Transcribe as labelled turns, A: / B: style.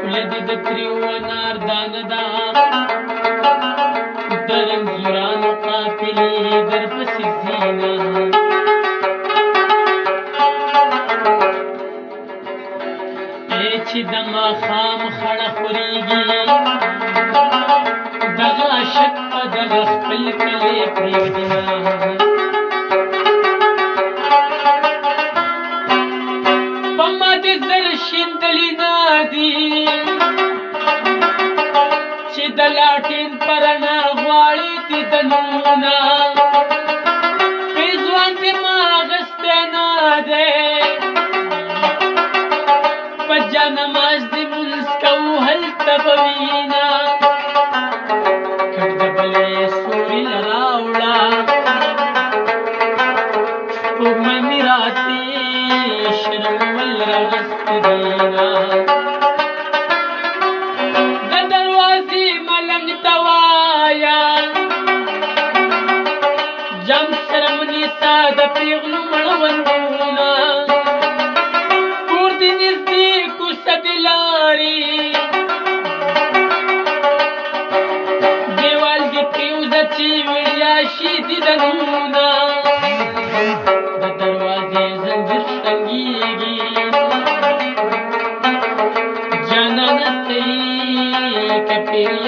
A: ولدي د تریو انار دانه ده د رنځورانو قافلې درپسې ځینه چې د ماښام خړه خورېږي دغه عاشق په دغه خپل کلی پرېږدي په ما دې زر شیندلي نه دي چې د لاټین په رڼا غواړي دیدنونه پېزوان دې ما اخیستی نه دی په جانماز دې مونځ کوو هلته به وینه کټ د بلې سوري له راوړه سپوږمۍ مې راتې شرمول راغستې دینه د دروازې ملنګ ته وایه جام سره مو نیسه د پیغلو مړوندونه کور دې نږدې کوڅه دې لارې دیوال دې پرېوځه چې وړیا شي دیدنونه د دروازې زنځیر شرنګېږي جانانه ته یې که پیریان